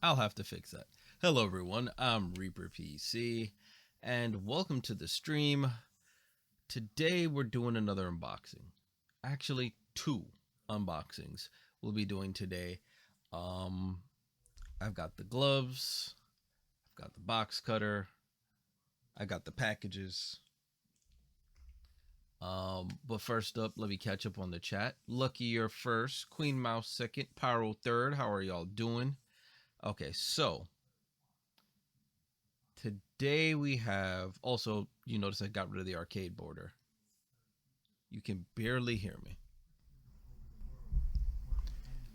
I'll have to fix that. Hello, everyone. I'm Reaper PC, and welcome to the stream. Today, we're doing another unboxing. Actually, two unboxings we'll be doing today. I've got the gloves, I've got the box cutter, I got the packages. But first up, let me catch up on the chat. Lucky you're first, Queen Mouse second, Pyro third. How are y'all doing? Okay, so today we have also, you notice I got rid of the arcade border. You can barely hear me.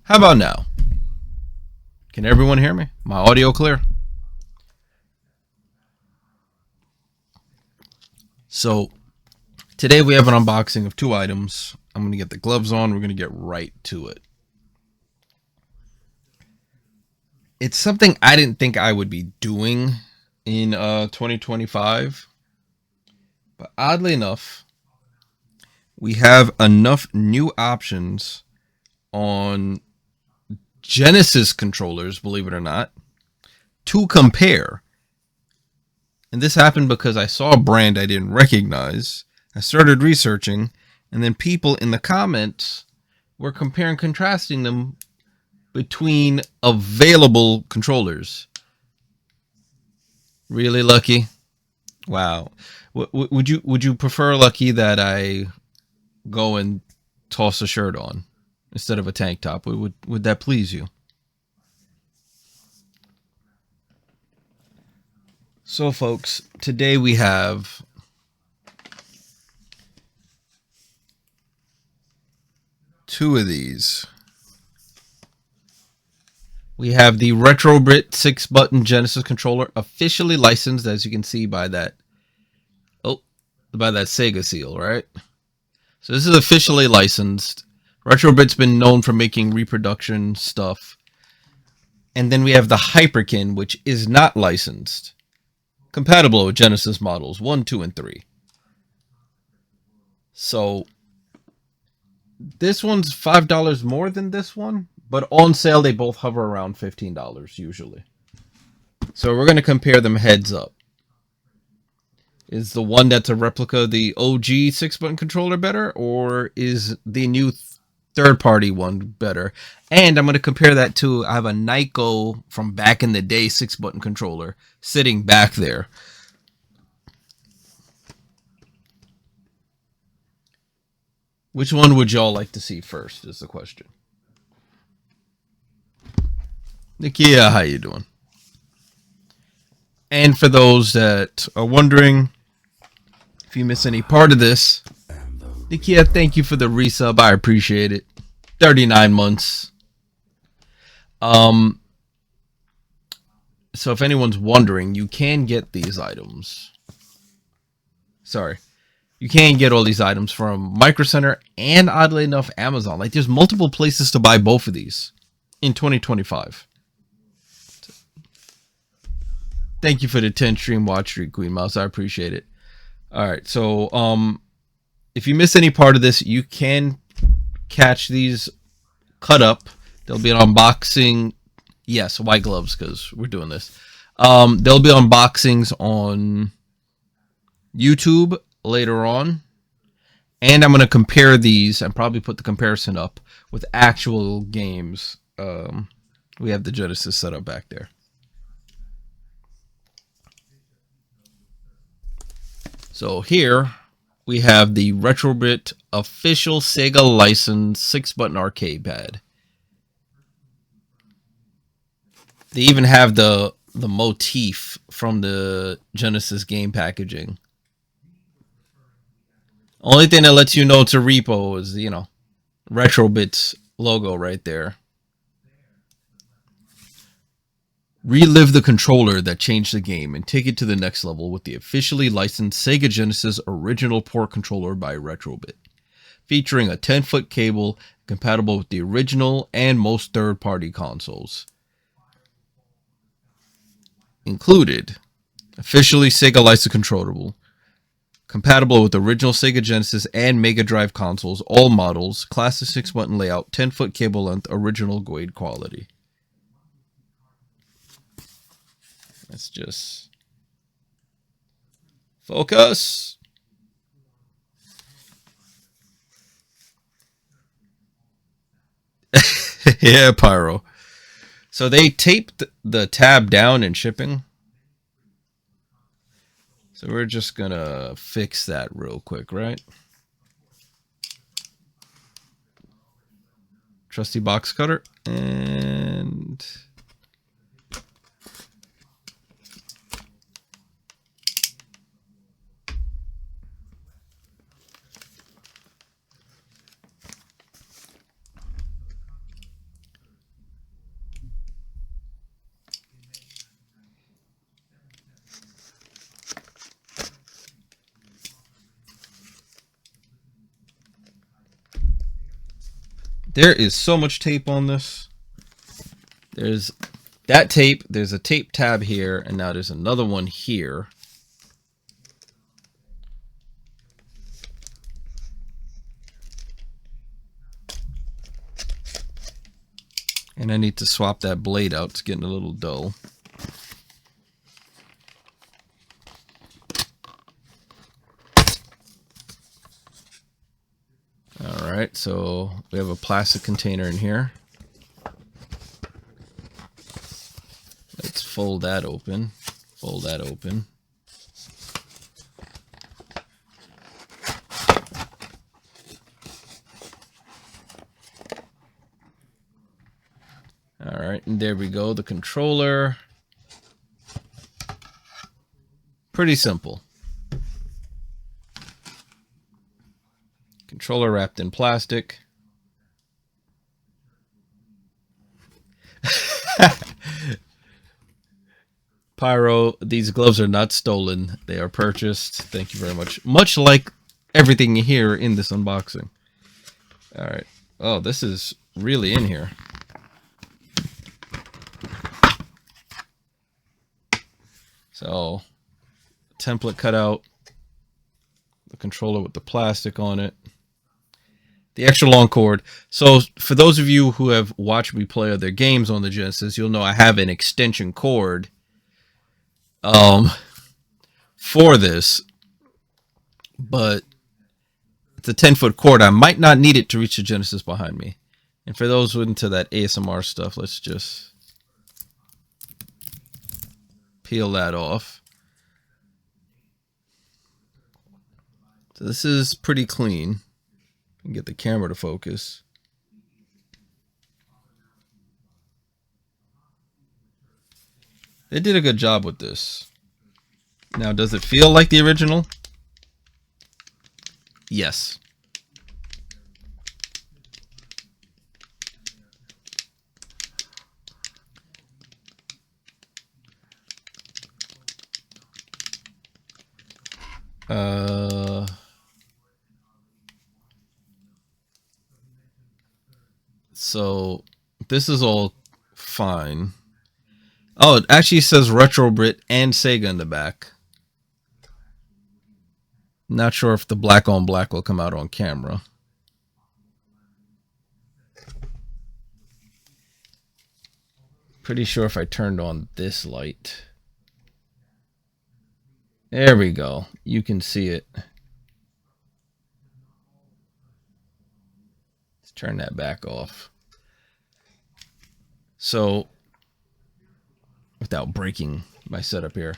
How about now? Can everyone hear me? My audio clear? So today we have an unboxing of two items. I'm going to get the gloves on. We're going to get right to it. It's something I didn't think I would be doing in 2025. But oddly enough, we have enough new options on Genesis controllers, believe it or not, to compare. And this happened because I saw a brand I didn't recognize. I started researching, and then people in the comments were comparing and contrasting them between available controllers. Really, Lucky? Wow. Would you prefer, Lucky, that I go and toss a shirt on instead of a tank top? Would that please you? So, folks, today we have two of these. We have the RetroBit 6-button Genesis controller, officially licensed, as you can see by that Sega seal, right? So this is officially licensed. RetroBit's been known for making reproduction stuff. And then we have the HyperKin, which is not licensed. Compatible with Genesis models 1, 2, and 3. So this one's $5 more than this one, but on sale they both hover around $15 usually. So we're going to compare them heads up. Is the one that's a replica of the OG 6-button controller better, or is the new third-party one better? And I'm going to compare that to, I have a Nyko from back in the day 6-button controller sitting back there. Which one would y'all like to see first is the question. Nikia, how you doing? And for those that are wondering, if you miss any part of this, Nikia, thank you for the resub. I appreciate it. 39 months. So if anyone's wondering, you can get these items. You can get all these items from Micro Center and, oddly enough, Amazon. Like, there's multiple places to buy both of these in 2025. Thank you for the 10 stream watch streak, Queen Mouse. I appreciate it. All right, so if you miss any part of this, you can catch these cut up. There'll be an unboxing. Yes, white gloves, because we're doing this. There'll be unboxings on YouTube later on. And I'm going to compare these and probably put the comparison up with actual games. We have the Genesis set up back there. So here we have the RetroBit official Sega licensed 6-button arcade pad. They even have the motif from the Genesis game packaging. Only thing that lets you know it's a repo is, RetroBit's logo right there. Relive the controller that changed the game and take it to the next level with the officially licensed Sega Genesis original port controller by RetroBit. Featuring a 10-foot cable compatible with the original and most third-party consoles. Included, officially Sega licensed controllable. Compatible with original Sega Genesis and Mega Drive consoles, all models, classic 6-button layout, 10-foot cable length, original grade quality. Let's just focus. Yeah, Pyro. So they taped the tab down in shipping. So we're just going to fix that real quick, right? Trusty box cutter. And there is so much tape on this. There's that tape. There's a tape tab here. And now there's another one here. And I need to swap that blade out. It's getting a little dull. All right, so we have a plastic container in here. Let's fold that open. Fold that open. All right, and there we go, the controller. Pretty simple. Controller wrapped in plastic. Pyro, these gloves are not stolen. They are purchased. Thank you very much. Much like everything here in this unboxing. All right. Oh, this is really in here. So, template cutout, the controller with the plastic on it, the extra long cord. So, for those of you who have watched me play other games on the Genesis, you'll know I have an extension cord for this, but it's a 10-foot cord. I might not need it to reach the Genesis behind me. And for those who are into that ASMR stuff, let's just peel that off. So this is pretty clean. And get the camera to focus. They did a good job with this. Now, does it feel like the original? Yes. So this is all fine. Oh, it actually says RetroBit and Sega in the back. Not sure if the black on black will come out on camera. Pretty sure if I turned on this light. There we go. You can see it. Let's turn that back off. So, without breaking my setup here.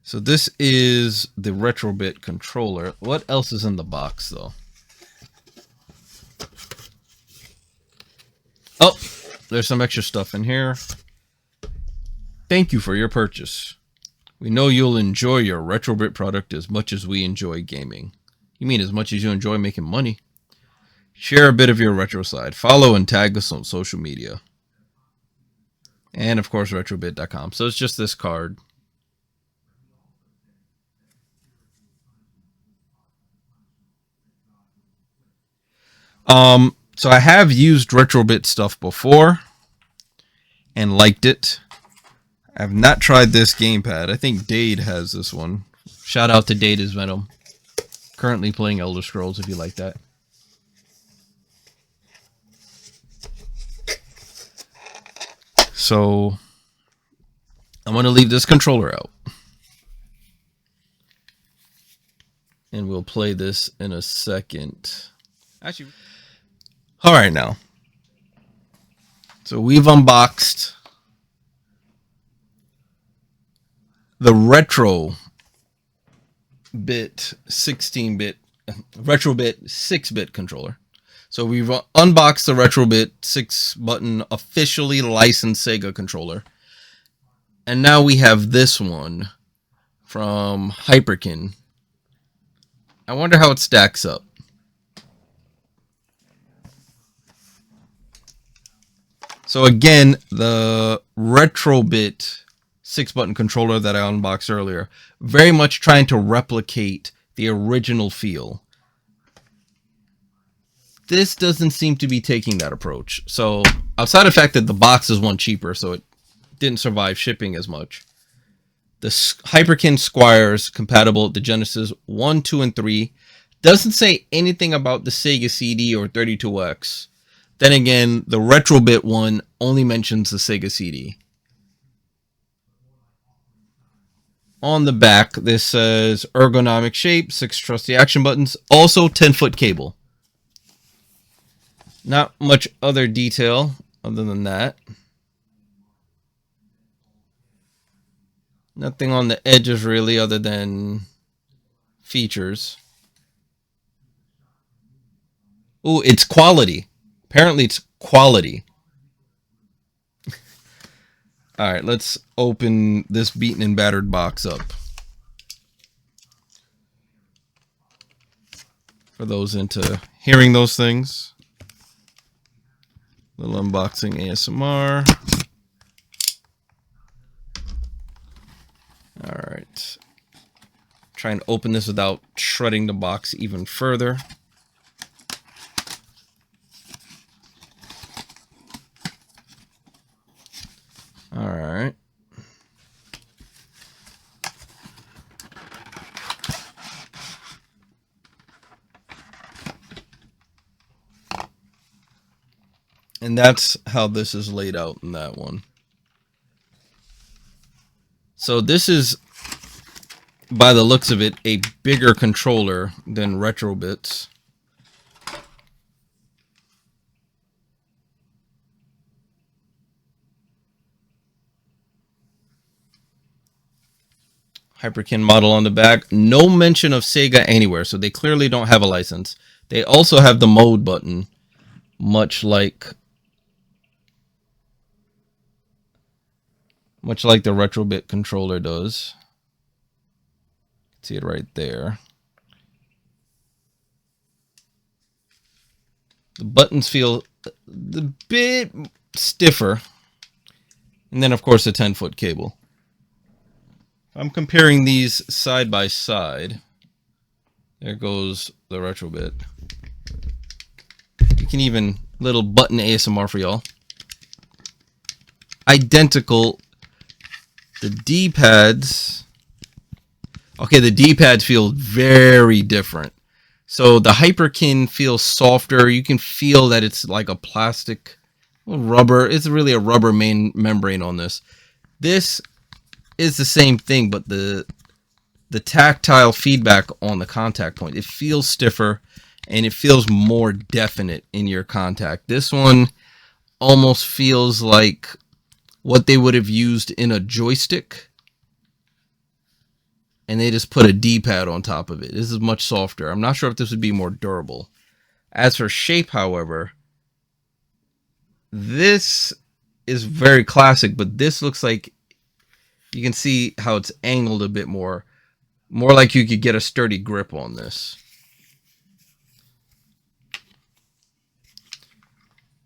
So this is the RetroBit controller. What else is in the box, though? Oh, there's some extra stuff in here. Thank you for your purchase. We know you'll enjoy your RetroBit product as much as we enjoy gaming. You mean as much as you enjoy making money? Share a bit of your retro side. Follow and tag us on social media. And, of course, retrobit.com. So it's just this card. So I have used RetroBit stuff before and liked it. I have not tried this gamepad. I think Dade has this one. Shout out to Dade as Venom. Currently playing Elder Scrolls if you like that. so I'm going to leave this controller out. And we'll play this in a second. Actually, all right now. So we've unboxed the RetroBit 16-bit, RetroBit 6-bit controller. So we've unboxed the RetroBit 6-button officially licensed Sega controller. And now we have this one from HyperKin. I wonder how it stacks up. So again, the RetroBit 6-button controller that I unboxed earlier, very much trying to replicate the original feel. This doesn't seem to be taking that approach. So outside of the fact that the box is one cheaper, so it didn't survive shipping as much. The HyperKin Squire is compatible with the Genesis 1, 2, and 3. Doesn't say anything about the Sega CD or 32X. Then again, the RetroBit one only mentions the Sega CD. On the back, this says ergonomic shape, 6 trusty action buttons, also 10-foot cable. Not much other detail other than that. Nothing on the edges really other than features. Oh, it's quality. Apparently it's quality. All right, let's open this beaten and battered box up. For those into hearing those things. Little unboxing ASMR. All right. Trying to open this without shredding the box even further. All right. And that's how this is laid out in that one. So this is, by the looks of it, a bigger controller than RetroBit's. HyperKin model on the back. No mention of Sega anywhere, so they clearly don't have a license. They also have the mode button, much like the RetroBit controller does. See it right there. The buttons feel a bit stiffer. And then, of course, a 10-foot cable. I'm comparing these side by side. There goes the RetroBit. You can even, little button ASMR for y'all. Identical. The D-pads. Okay, the D-pads feel very different. So the HyperKin feels softer. You can feel that it's like a plastic rubber. It's really a rubber membrane on this. This is the same thing, but the tactile feedback on the contact point, it feels stiffer and it feels more definite in your contact. This one almost feels like what they would have used in a joystick, and they just put a D-pad on top of it. This is much softer. I'm not sure if this would be more durable. As for shape, however, this is very classic, but this looks like you can see how it's angled a bit more. More like you could get a sturdy grip on this.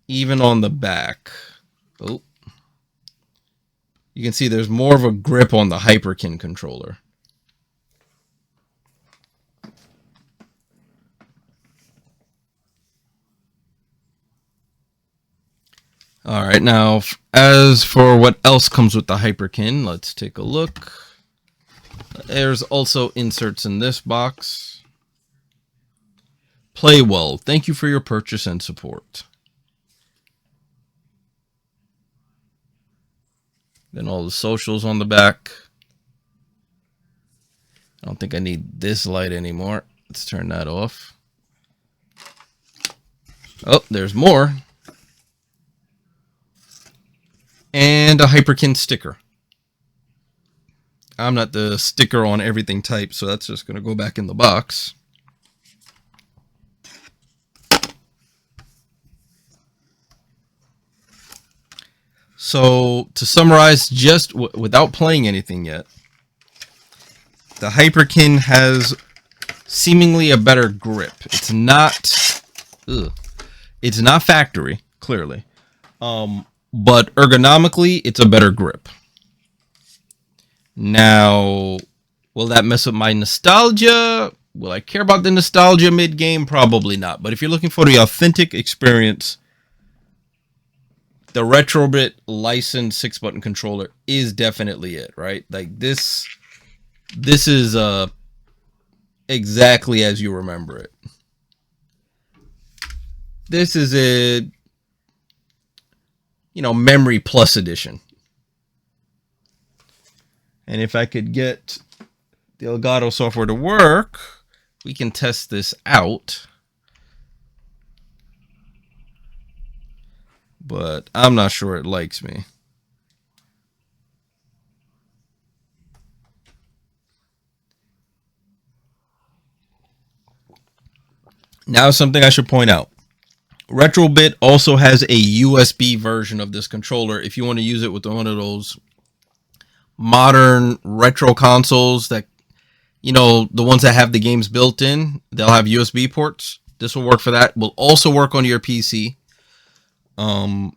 Even on the back. Oh. You can see there's more of a grip on the HyperKin controller. All right, now as for what else comes with the HyperKin, let's take a look. There's also inserts in this box. Play well. Thank you for your purchase and support. Then all the socials on the back. I don't think I need this light anymore. Let's turn that off. Oh, there's more. And a HyperKin sticker. I'm not the sticker on everything type, so that's just going to go back in the box. So, to summarize, just without playing anything yet, the HyperKin has seemingly a better grip. It's not factory, clearly. But ergonomically, it's a better grip. Now, will that mess up my nostalgia? Will I care about the nostalgia mid-game? Probably not. But if you're looking for the authentic experience, the RetroBit licensed 6-button controller is definitely it, right? Like this is exactly as you remember it. This is a, Memory Plus edition. And if I could get the Elgato software to work, we can test this out. But I'm not sure it likes me. Now, something I should point out. RetroBit also has a USB version of this controller if you want to use it with one of those modern retro consoles that, the ones that have the games built in. They'll have USB ports. This will work for that. Will also work on your PC. So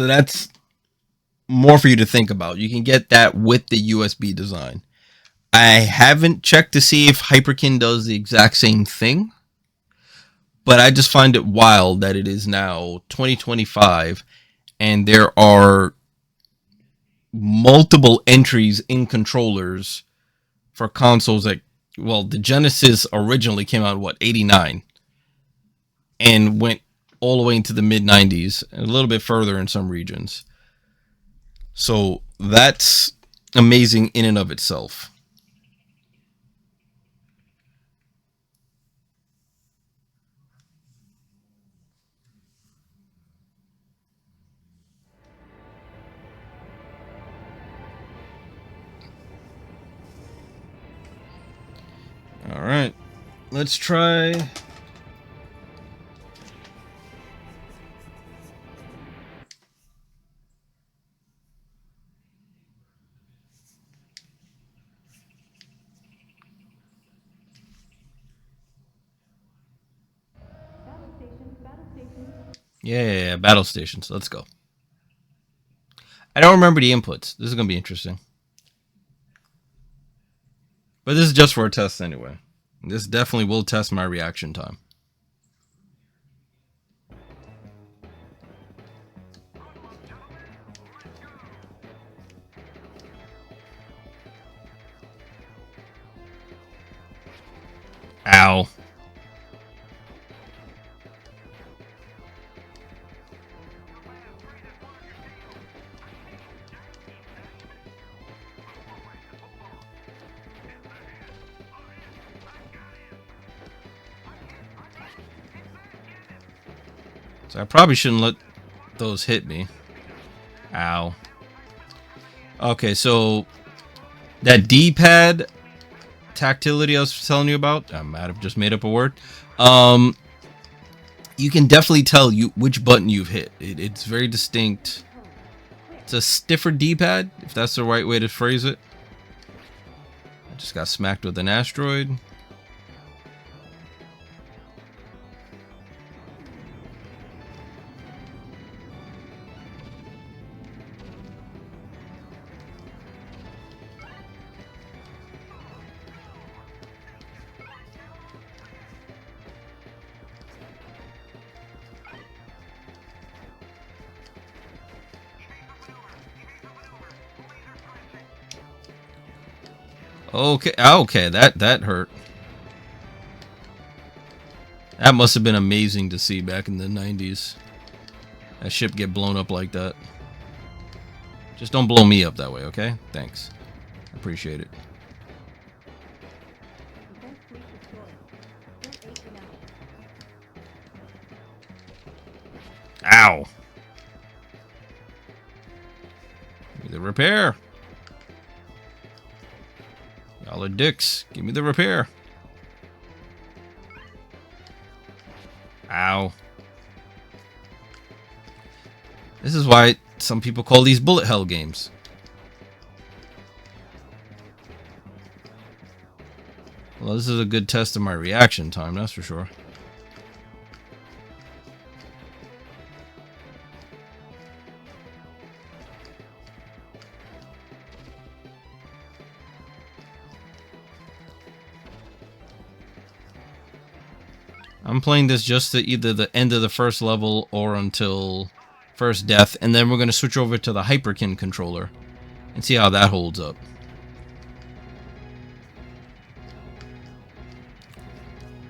that's more for you to think about. You can get that with the USB design. I haven't checked to see if HyperKin does the exact same thing, but I just find it wild that it is now 2025 and there are multiple entries in controllers for consoles that, the Genesis originally came out, 89? And went all the way into the mid-90s, a little bit further in some regions. So that's amazing in and of itself. All right, let's try. Yeah, battle stations. Let's go. I don't remember the inputs. This is going to be interesting. But this is just for a test anyway. This definitely will test my reaction time. Ow. So I probably shouldn't let those hit me. Ow. Okay, so that D-pad tactility I was telling you about, I might have just made up a word. You can definitely tell which button you've hit. It's very distinct. It's a stiffer D-pad, if that's the right way to phrase it. I just got smacked with an asteroid. Okay, that hurt. That must have been amazing to see back in the 90s. That ship get blown up like that. Just don't blow me up that way, okay? Thanks. Appreciate it. Ow. Give me the repair. Y'all are dicks. Give me the repair. Ow. This is why some people call these bullet hell games. Well, this is a good test of my reaction time, that's for sure. I'm playing this just to either the end of the first level or until first death, and then we're going to switch over to the HyperKin controller and see how that holds up.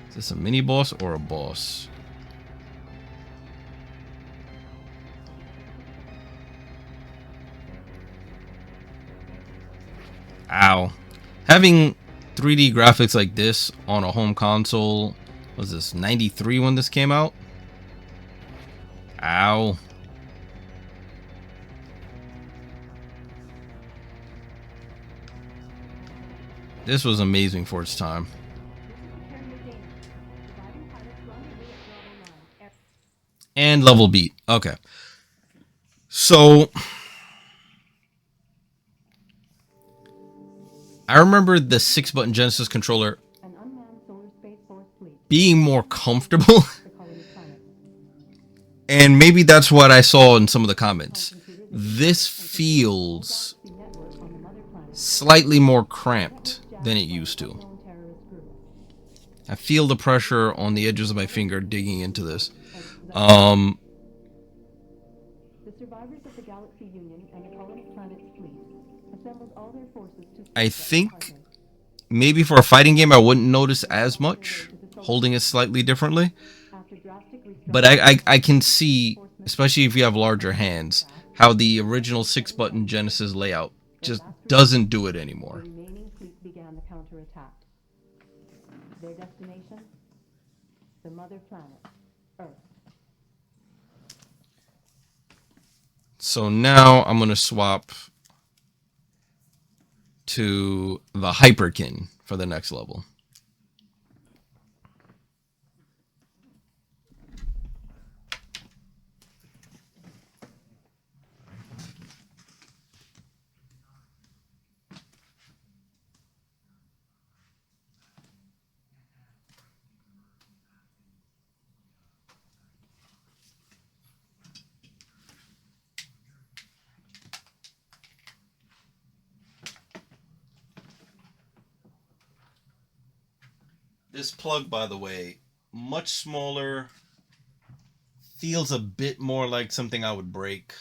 Is this a mini boss or a boss? Ow. Having 3D graphics like this on a home console, was this 93 when this came out? Ow. This was amazing for its time. And level beat. Okay. So I remember the 6-button Genesis controller being more comfortable. And maybe that's what I saw in some of the comments. This feels slightly more cramped than it used to. I feel the pressure on the edges of my finger digging into this. I think maybe for a fighting game I wouldn't notice as much, holding it slightly differently. But I can see, especially if you have larger hands, how the original 6-button Genesis layout just doesn't do it anymore. Their destination, the mother planet, Earth. So now I'm going to swap to the HyperKin for the next level. This plug, by the way, much smaller, feels a bit more like something I would break.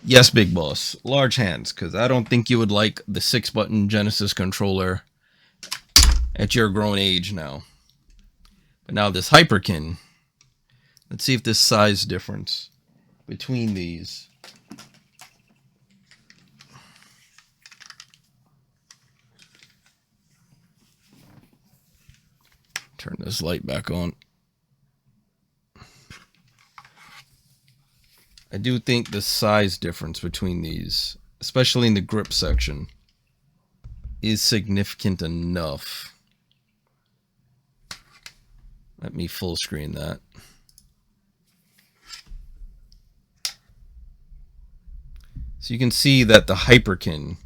Yes, Big Boss, large hands, because I don't think you would like the 6-button Genesis controller at your grown age now. But now this HyperKin, let's see if this size difference between these. Turn this light back on. I do think the size difference between these, especially in the grip section, is significant enough. Let me full screen that. So you can see that the HyperKin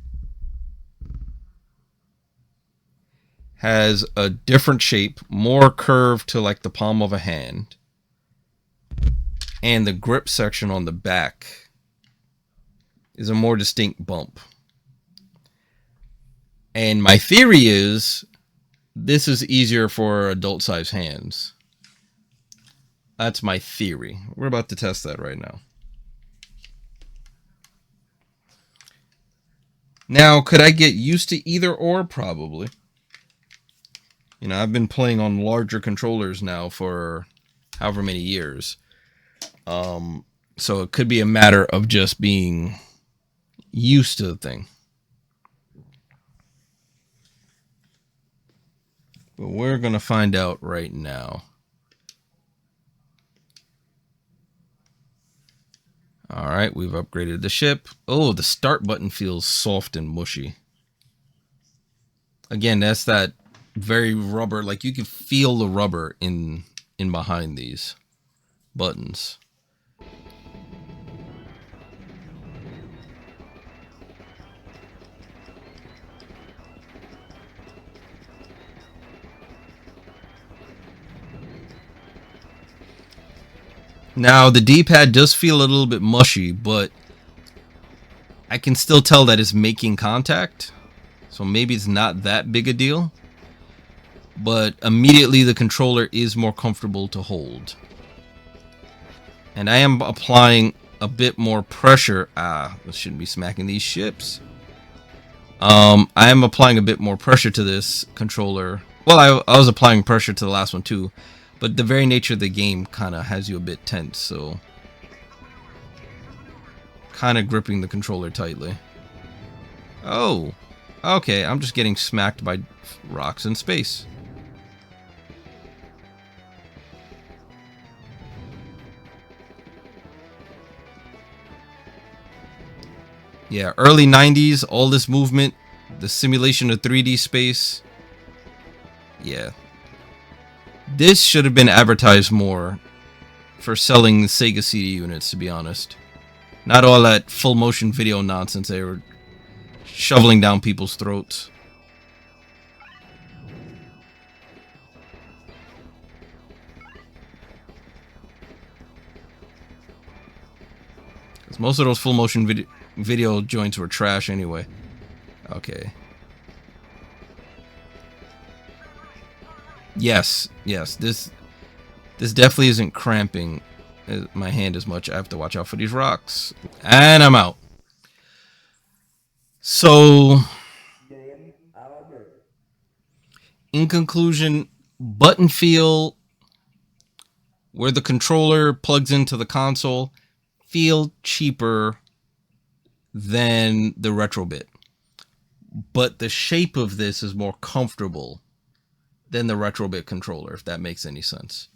has a different shape, more curved to like the palm of a hand. And the grip section on the back is a more distinct bump. And my theory is this is easier for adult size hands. That's my theory. We're about to test that right now. Now, could I get used to either or? Probably. You know, I've been playing on larger controllers now for however many years. So it could be a matter of just being used to the thing. But we're going to find out right now. All right, we've upgraded the ship. Oh, the start button feels soft and mushy. Again, that's that very rubber, like you can feel the rubber in behind these buttons. Now, the D-pad does feel a little bit mushy, but I can still tell that it's making contact. So maybe it's not that big a deal. But immediately the controller is more comfortable to hold. And I am applying a bit more pressure. I shouldn't be smacking these ships. I am applying a bit more pressure to this controller. Well, I was applying pressure to the last one too. But the very nature of the game kind of has you a bit tense, so kind of gripping the controller tightly. Oh, okay, I'm just getting smacked by rocks in space. Yeah, early 90s, all this movement, the simulation of 3D space. Yeah. This should have been advertised more for selling Sega CD units, to be honest. Not all that full motion video nonsense they were shoveling down people's throats. Because most of those full motion video joints were trash anyway. Okay. Yes, this definitely isn't cramping my hand as much. I have to watch out for these rocks. And I'm out. So, in conclusion, button feel where the controller plugs into the console feel cheaper than the RetroBit. But the shape of this is more comfortable than the RetroBit controller, if that makes any sense.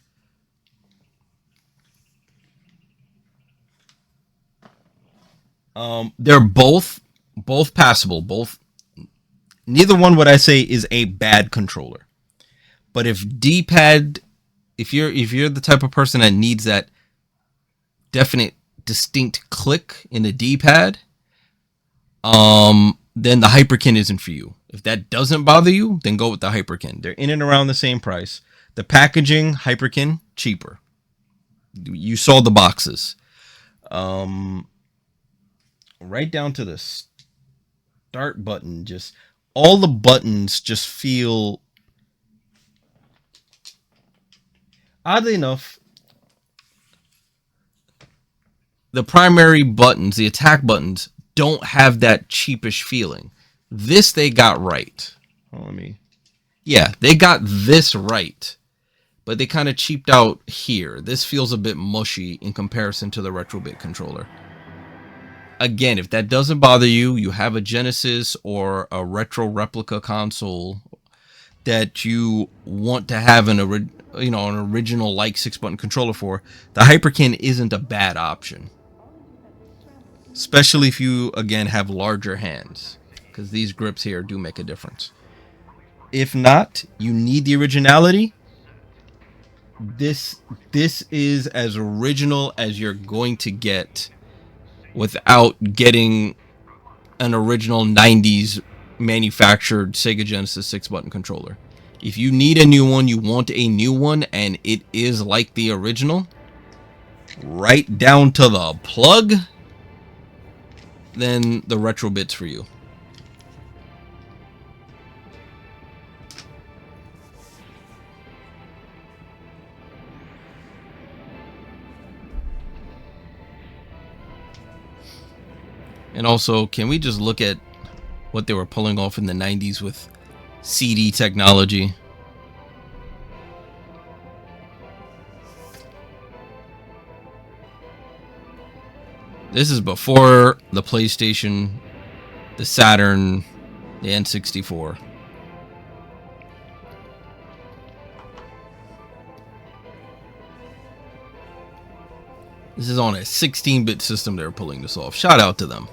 They're both passable. Neither one would I say is a bad controller. But if D-pad, if you're the type of person that needs that definite, distinct click in the D-pad, then the HyperKin isn't for you. If that doesn't bother you, then go with the HyperKin. They're in and around the same price. The packaging, HyperKin, cheaper. You saw the boxes. Right down to the start button. Just all the buttons just feel, oddly enough, the primary buttons, the attack buttons, don't have that cheapish feeling. This they got right. Oh, yeah, they got this right. But they kind of cheaped out here. This feels a bit mushy in comparison to the RetroBit controller. Again, if that doesn't bother you, you have a Genesis or a retro replica console that you want to have an original like 6-button controller for, the HyperKin isn't a bad option. Especially if you, again, have larger hands, because these grips here do make a difference. If not, you need the originality. This is as original as you're going to get without getting an original 90s manufactured Sega Genesis 6-button controller. If you need a new one, you want a new one, and it is like the original, right down to the plug, then the RetroBit's for you. And also, can we just look at what they were pulling off in the 90s with CD technology. This is before the PlayStation, the Saturn, the N64. This is on a 16-bit system they were pulling this off. Shout out to them.